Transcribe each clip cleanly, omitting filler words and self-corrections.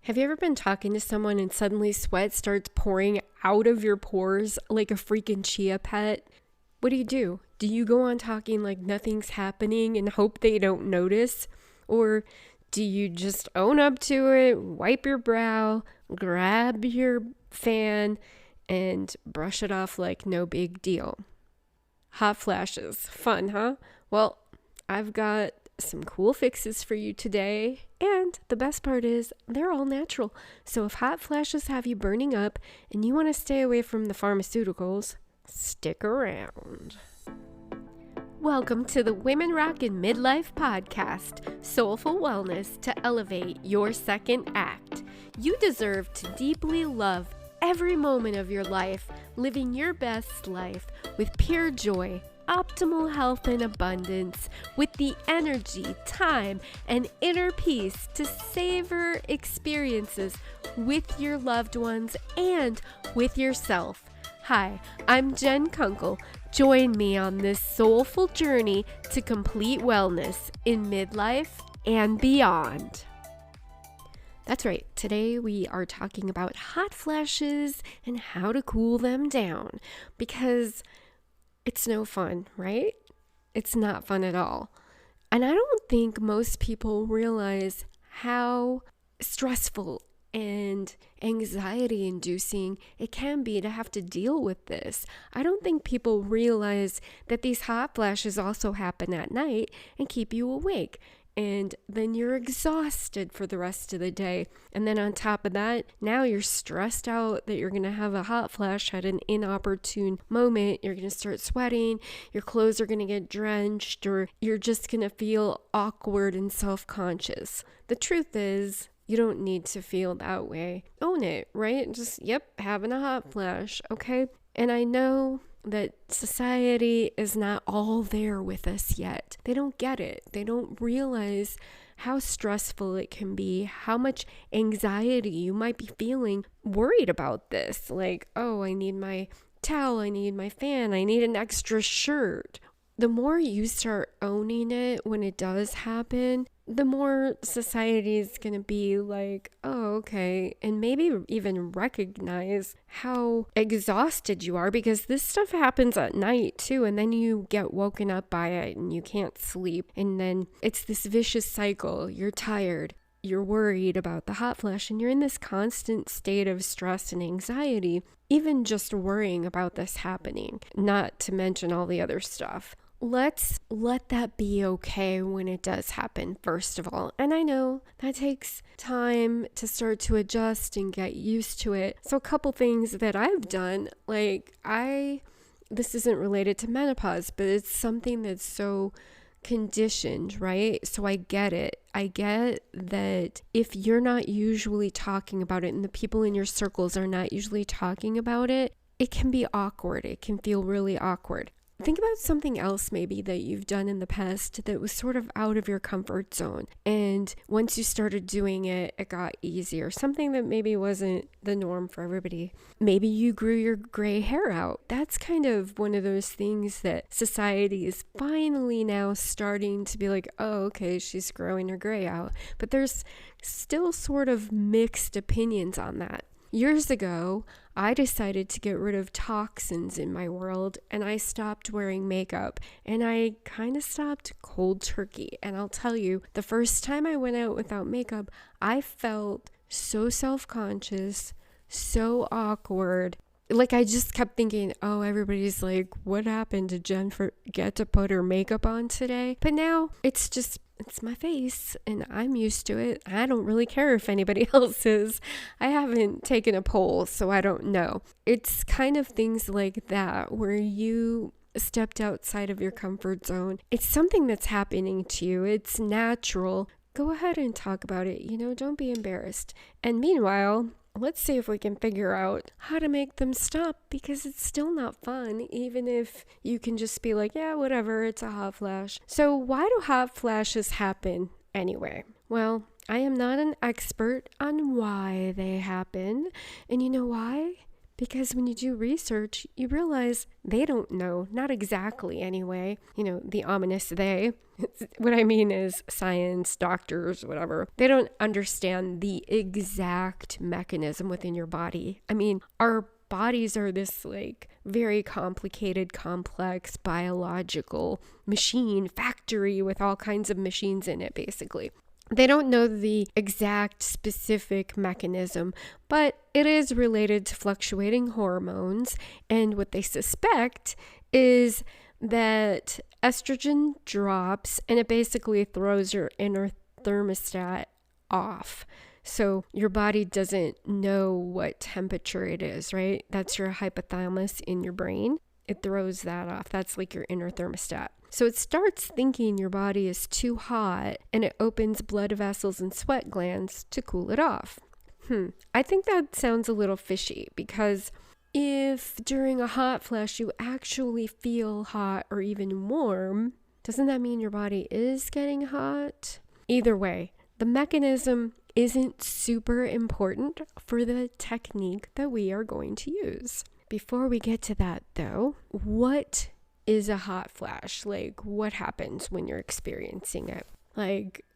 Have you ever been talking to someone and suddenly sweat starts pouring out of your pores like a freaking chia pet? What do? Do you go on talking like nothing's happening and hope they don't notice? Or do you just own up to it, wipe your brow, grab your fan, and brush it off like no big deal? Hot flashes. Fun, huh? Well, I've got some cool fixes for you today, and the best part is they're all natural. So if hot flashes have you burning up and you want to stay away from the pharmaceuticals, stick around. Welcome to the Women Rockin' Midlife Podcast, soulful wellness to elevate your second act. You deserve to deeply love every moment of your life, living your best life with pure joy, optimal health and abundance, with the energy, time, and inner peace to savor experiences with your loved ones and with yourself. Hi, I'm Jen Kunkel. Join me on this soulful journey to complete wellness in midlife and beyond. That's right. Today we are talking about hot flashes and how to cool them down, because it's no fun, right? It's not fun at all. And I don't think most people realize how stressful and anxiety-inducing it can be to have to deal with this. I don't think people realize that these hot flashes also happen at night and keep you awake. And then you're exhausted for the rest of the day. And then on top of that, now you're stressed out that you're going to have a hot flash at an inopportune moment. You're going to start sweating, your clothes are going to get drenched, or you're just going to feel awkward and self-conscious. The truth is, you don't need to feel that way. Own it, right? Just, having a hot flash, okay? And I know that society is not all there with us yet. They don't get it. They don't realize how stressful it can be, how much anxiety you might be feeling worried about this. Like, oh, I need my towel, I need my fan, I need an extra shirt. The more you start owning it when it does happen, the more society is going to be like, oh, okay, and maybe even recognize how exhausted you are, because this stuff happens at night too, and then you get woken up by it and you can't sleep, and then it's this vicious cycle. You're tired, you're worried about the hot flash, and you're in this constant state of stress and anxiety, even just worrying about this happening, not to mention all the other stuff. Let's let that be okay when it does happen, first of all. And I know that takes time to start to adjust and get used to it. So a couple things that I've done, this isn't related to menopause, but it's something that's so conditioned, right? So I get it. I get that if you're not usually talking about it and the people in your circles are not usually talking about it, it can be awkward. It can feel really awkward. Think about something else maybe that you've done in the past that was sort of out of your comfort zone. And once you started doing it, it got easier. Something that maybe wasn't the norm for everybody. Maybe you grew your gray hair out. That's kind of one of those things that society is finally now starting to be like, oh, okay, she's growing her gray out. But there's still sort of mixed opinions on that. Years ago, I decided to get rid of toxins in my world, and I stopped wearing makeup, and I kind of stopped cold turkey. And I'll tell you, the first time I went out without makeup, I felt so self-conscious, so awkward. Like, I just kept thinking, oh, everybody's like, what happened? Did Jen forget to put her makeup on today? But now it's my face and I'm used to it. I don't really care if anybody else is. I haven't taken a poll, so I don't know. It's kind of things like that where you stepped outside of your comfort zone. It's something that's happening to you. It's natural. Go ahead and talk about it. Don't be embarrassed. And meanwhile, let's see if we can figure out how to make them stop, because it's still not fun, even if you can just be like, yeah, whatever, it's a hot flash. So why do hot flashes happen anyway? Well, I am not an expert on why they happen. And you know why? Because when you do research, you realize they don't know, not exactly anyway, the ominous they. What I mean is science, doctors, whatever. They don't understand the exact mechanism within your body. I mean, our bodies are this very complicated, complex biological machine factory with all kinds of machines in it, basically. They don't know the exact specific mechanism, but it is related to fluctuating hormones. And what they suspect is that estrogen drops and it basically throws your inner thermostat off. So your body doesn't know what temperature it is, right? That's your hypothalamus in your brain. It throws that off. That's like your inner thermostat. So it starts thinking your body is too hot and it opens blood vessels and sweat glands to cool it off. I think that sounds a little fishy, because if during a hot flash you actually feel hot or even warm, doesn't that mean your body is getting hot? Either way, the mechanism isn't super important for the technique that we are going to use. Before we get to that though, what is a hot flash? What happens when you're experiencing it?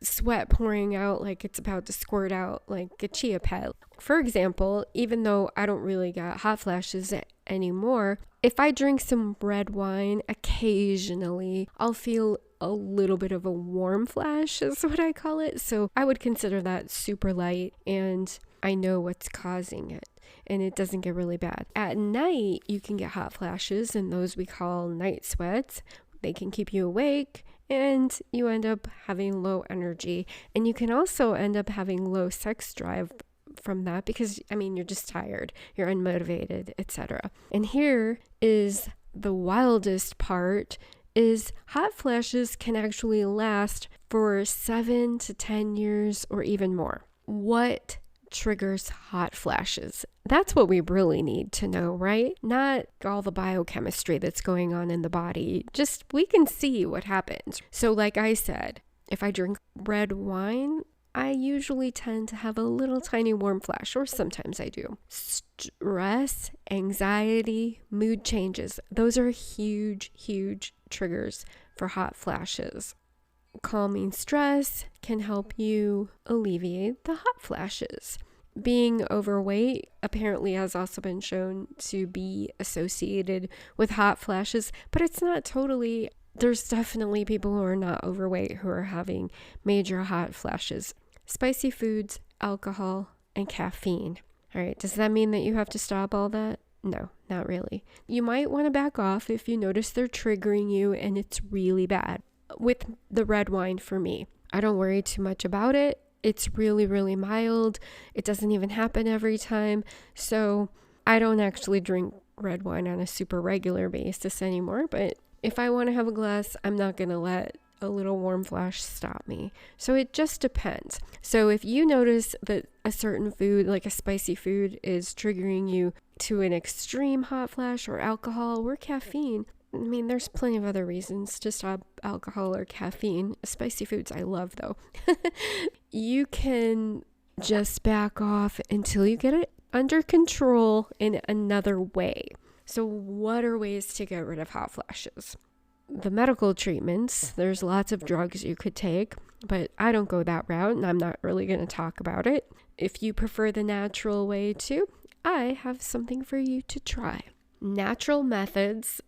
Sweat pouring out like it's about to squirt out like a chia pet. For example, even though I don't really get hot flashes anymore, if I drink some red wine occasionally, I'll feel a little bit of a warm flash is what I call it. So I would consider that super light, and I know what's causing it, and it doesn't get really bad. At night, you can get hot flashes, and those we call night sweats. They can keep you awake, and you end up having low energy. And you can also end up having low sex drive from that, because you're just tired, you're unmotivated, etc. And here is the wildest part, is hot flashes can actually last for 7 to 10 years or even more. What triggers hot flashes? That's what we really need to know, right? Not all the biochemistry that's going on in the body. Just we can see what happens. So like I said, if I drink red wine, I usually tend to have a little tiny warm flash, or sometimes I do. Stress, anxiety, mood changes. Those are huge, huge triggers for hot flashes. Calming stress can help you alleviate the hot flashes. Being overweight apparently has also been shown to be associated with hot flashes, but it's not totally. There's definitely people who are not overweight who are having major hot flashes. Spicy foods, alcohol, and caffeine. All right, does that mean that you have to stop all that? No, not really. You might want to back off if you notice they're triggering you and it's really bad. With the red wine for me, I don't worry too much about it. It's really, really mild. It doesn't even happen every time. So I don't actually drink red wine on a super regular basis anymore. But if I want to have a glass, I'm not going to let a little warm flash stop me. So it just depends. So if you notice that a certain food, like a spicy food, is triggering you to an extreme hot flash, or alcohol or caffeine, there's plenty of other reasons to stop alcohol or caffeine. Spicy foods I love though. You can just back off until you get it under control in another way. So what are ways to get rid of hot flashes? The medical treatments, there's lots of drugs you could take, but I don't go that route and I'm not really going to talk about it. If you prefer the natural way too, I have something for you to try. Natural methods.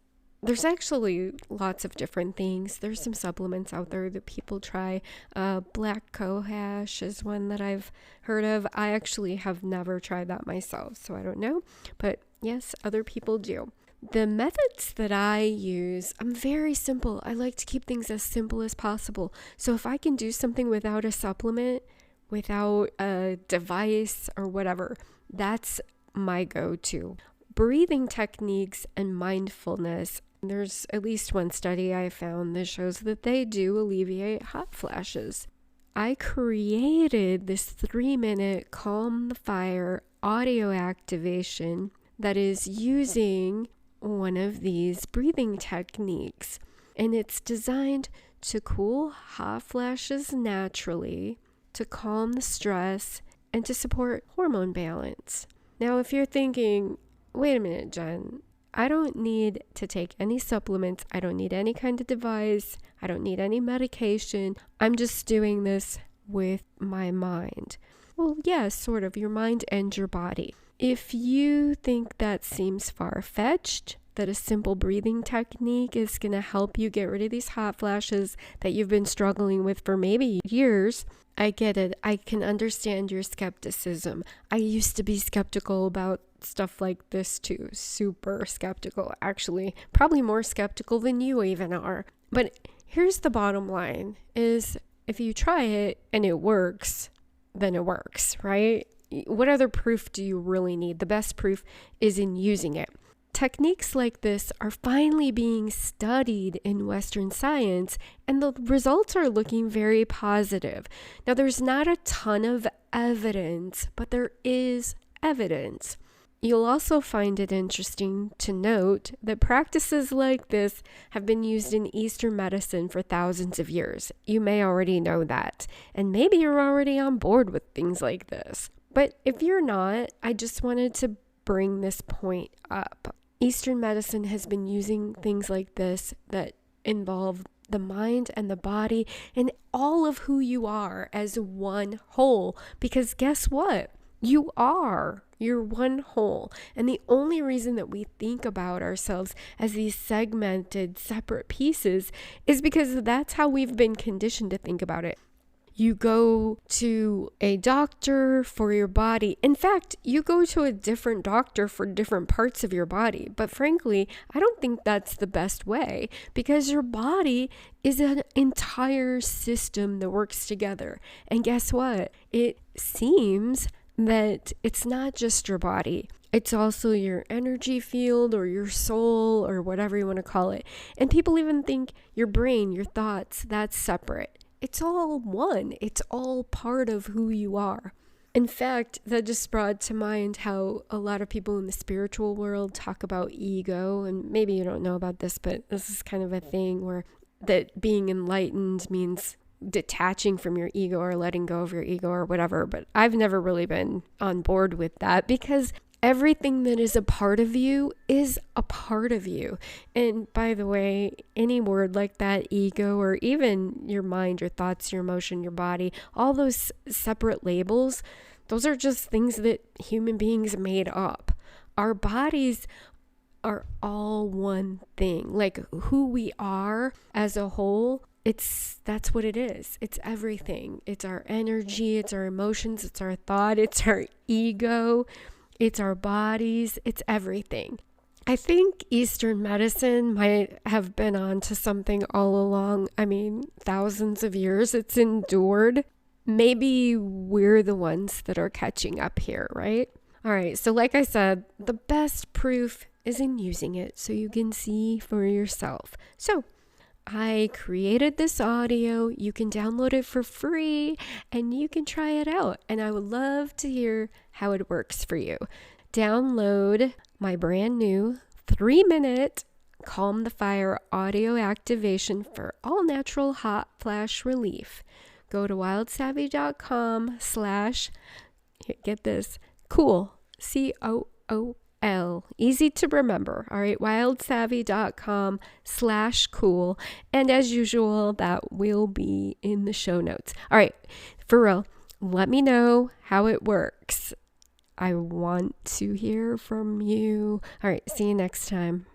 There's actually lots of different things. There's some supplements out there that people try. Black cohosh is one that I've heard of. I actually have never tried that myself, so I don't know. But yes, other people do. The methods that I use, I'm very simple. I like to keep things as simple as possible. So if I can do something without a supplement, without a device or whatever, that's my go-to. Breathing techniques and mindfulness. There's at least one study I found that shows that they do alleviate hot flashes. I created this 3-minute calm the fire audio activation that is using one of these breathing techniques. And it's designed to cool hot flashes naturally, to calm the stress, and to support hormone balance. Now, if you're thinking, wait a minute, Jen. I don't need to take any supplements. I don't need any kind of device. I don't need any medication. I'm just doing this with my mind. Well, yes, sort of, your mind and your body. If you think that seems far-fetched, that a simple breathing technique is going to help you get rid of these hot flashes that you've been struggling with for maybe years, I get it. I can understand your skepticism. I used to be skeptical about stuff like this too. Super skeptical, actually. Probably more skeptical than you even are. But here's the bottom line is if you try it and it works, then it works, right? What other proof do you really need? The best proof is in using it. Techniques like this are finally being studied in Western science, and the results are looking very positive. Now, there's not a ton of evidence, but there is evidence. You'll also find it interesting to note that practices like this have been used in Eastern medicine for thousands of years. You may already know that, and maybe you're already on board with things like this. But if you're not, I just wanted to bring this point up. Eastern medicine has been using things like this that involve the mind and the body and all of who you are as one whole. Because guess what? You're one whole. And the only reason that we think about ourselves as these segmented, separate pieces is because that's how we've been conditioned to think about it. You go to a doctor for your body. In fact, you go to a different doctor for different parts of your body. But frankly, I don't think that's the best way because your body is an entire system that works together. And guess what? It seems that it's not just your body. It's also your energy field or your soul or whatever you want to call it. And people even think your brain, your thoughts, that's separate. It's all one. It's all part of who you are. In fact, that just brought to mind how a lot of people in the spiritual world talk about ego. And maybe you don't know about this, but this is kind of a thing where that being enlightened means detaching from your ego or letting go of your ego or whatever. But I've never really been on board with that because everything that is a part of you is a part of you. And by the way, any word like that, ego, or even your mind, your thoughts, your emotion, your body, all those separate labels, those are just things that human beings made up. Our bodies are all one thing. Like who we are as a whole, that's what it is. It's everything. It's our energy, it's our emotions, it's our thought, it's our ego. It's our bodies, it's everything. I think Eastern medicine might have been onto something all along. I mean, thousands of years it's endured. Maybe we're the ones that are catching up here, right? All right, so like I said, the best proof is in using it so you can see for yourself. So I created this audio. You can download it for free and you can try it out. And I would love to hear how it works for you. Download my brand new 3-minute Calm the Fire audio activation for all natural hot flash relief. Go to wildsavvy.com/ get this, cool, COOL. Easy to remember. All right, wildsavvy.com/cool. And as usual, that will be in the show notes. All right, for real, let me know how it works. I want to hear from you. All right, see you next time.